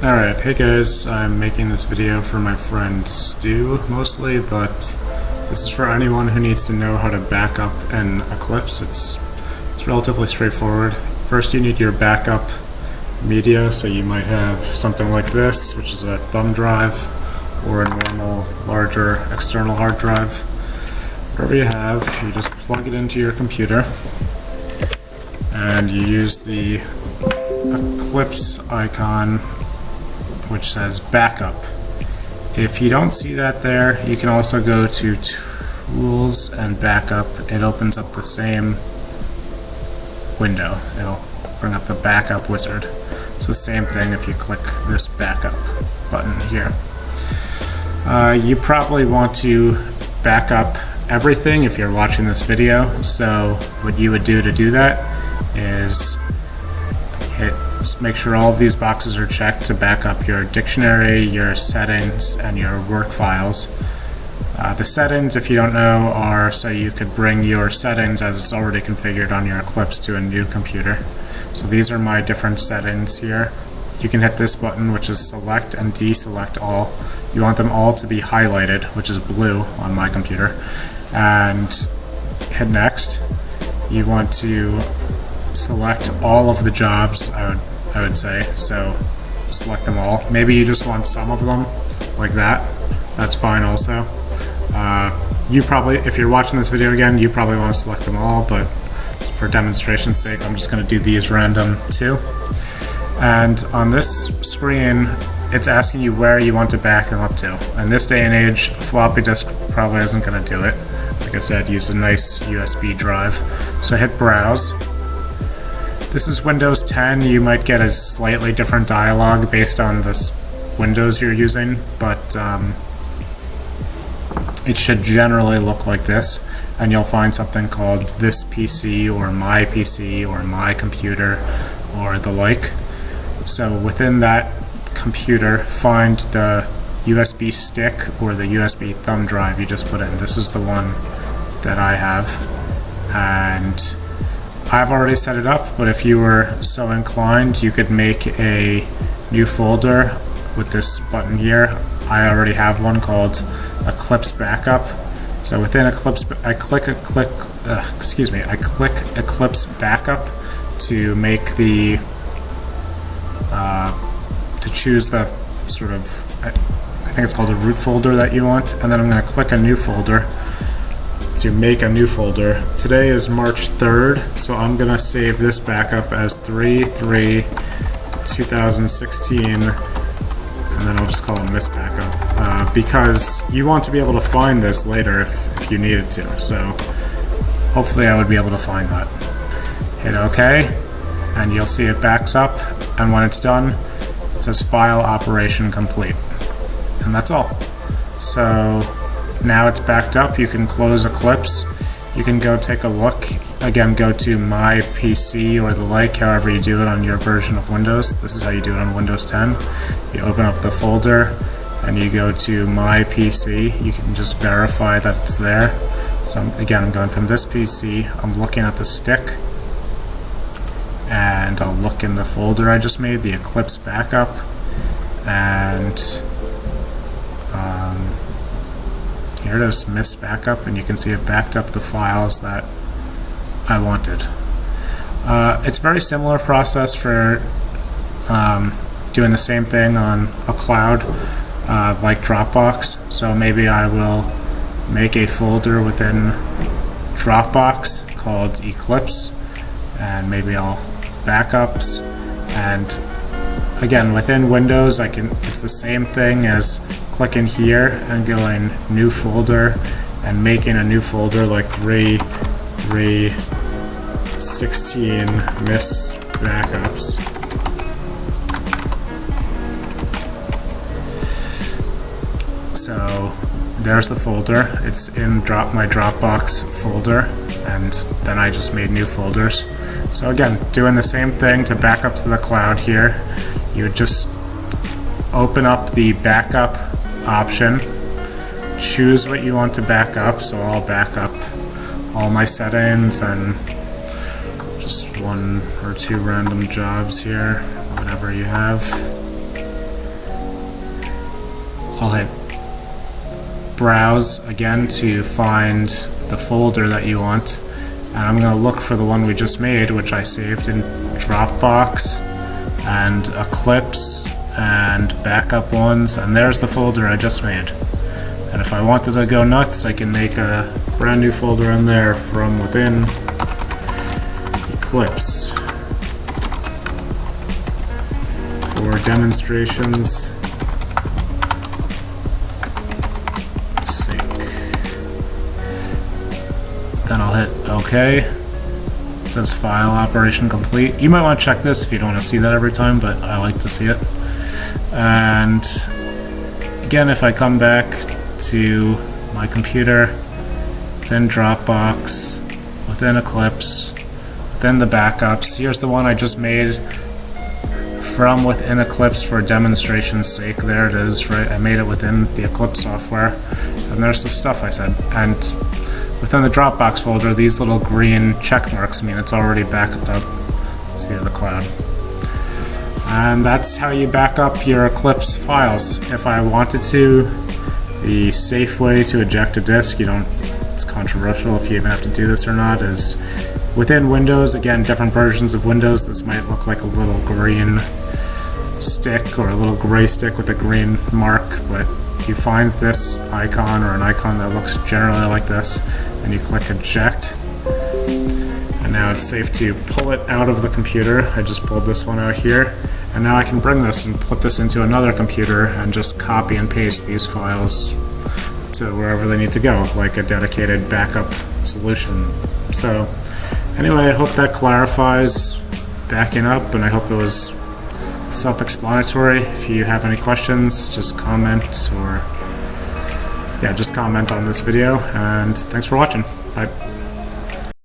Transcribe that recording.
Alright, hey guys, I'm making this video for my friend Stu mostly, but this is for anyone who needs to know how to back up an Eclipse. It's relatively straightforward. First you need your backup media, so you might have something like this, which is a thumb drive, or a normal, larger external hard drive. Whatever you have, you just plug it into your computer, and you use the Eclipse icon which says backup. If you don't see that there, you can also go to Tools and Backup. It opens up the same window. It'll bring up the backup wizard. It's the same thing if you click this backup button here. You probably want to back up everything if you're watching this video, so what you would do to do that is make sure all of these boxes are checked to back up your dictionary, your settings, and your work files. The settings, if you don't know, are so you could bring your settings as it's already configured on your Eclipse to a new computer. So these are my different settings here. You can hit this button, which is select and deselect all. You want them all to be highlighted, which is blue on my computer, and hit next. You want to select all of the jobs, I would say, so select them all. Maybe you just want some of them, like that. That's fine also. You probably, if you're watching this video again, you probably want to select them all, but for demonstration's sake, I'm just going to do these random too. And on this screen, it's asking you where you want to back them up to. In this day and age, a floppy disk probably isn't going to do it. Like I said, use a nice USB drive. So hit Browse. This is Windows 10. You might get a slightly different dialog based on this Windows you're using, but it should generally look like this, and you'll find something called This PC or My PC or My Computer or the like. So within that computer, find the USB stick or the USB thumb drive you just put in. This is the one that I have, and I've already set it up, but if you were so inclined, you could make a new folder with this button here. I already have one called Eclipse Backup. So within Eclipse, I click Eclipse Backup to make the to choose the sort of, I think it's called a root folder that you want, and then I'm going to click a new folder to make a new folder. Today is March 3rd, so I'm going to save this backup as 3/3/2016, and then I'll just call it Miss Backup, because you want to be able to find this later if you needed to, so hopefully I would be able to find that. Hit OK, and you'll see it backs up, and when it's done, it says File Operation Complete, and that's all. So now it's backed up. You can close Eclipse. You can go take a look. Again, go to My PC or the like, however you do it on your version of Windows. This is how you do it on Windows 10. You open up the folder and you go to My PC. You can just verify that it's there. So again, I'm going from this PC. I'm looking at the stick, and I'll look in the folder I just made, the Eclipse Backup, and here it is, Miss Backup, and you can see it backed up the files that I wanted. It's a very similar process for doing the same thing on a cloud like Dropbox. So maybe I will make a folder within Dropbox called Eclipse, and maybe I'll backups, and again within Windows it's the same thing as clicking here and going new folder and making a new folder like 3/3/16 Miss Backups. So there's the folder. It's in my Dropbox folder, and then I just made new folders. So again, doing the same thing to back up to the cloud here. You would just open up the backup option, choose what you want to back up, so I'll back up all my settings and just one or two random jobs here, whatever you have. I'll hit browse again to find the folder that you want, and I'm going to look for the one we just made, which I saved in Dropbox and Eclipse and backup ones, and there's the folder I just made. And if I wanted to go nuts, I can make a brand new folder in there from within Eclipse for demonstrations sake. Then I'll hit OK. It says file operation complete. You might want to check this if you don't want to see that every time, but I like to see it. And again, if I come back to my computer, within Dropbox, within Eclipse, within the backups, here's the one I just made from within Eclipse for demonstration's sake. There it is, right? I made it within the Eclipse software, and there's the stuff I said. And within the Dropbox folder, these little green check marks mean it's already backed up to the cloud. And that's how you back up your Eclipse files. If I wanted to, the safe way to eject a disk, it's controversial if you even have to do this or not, is within Windows. Again, different versions of Windows, this might look like a little green stick or a little gray stick with a green mark, but you find this icon or an icon that looks generally like this, and you click eject. And now it's safe to pull it out of the computer. I just pulled this one out here, and now I can bring this and put this into another computer and just copy and paste these files to wherever they need to go, like a dedicated backup solution. So anyway, I hope that clarifies backing up, and I hope it was self-explanatory. If you have any questions, just comment, or just comment on this video, and thanks for watching. Bye.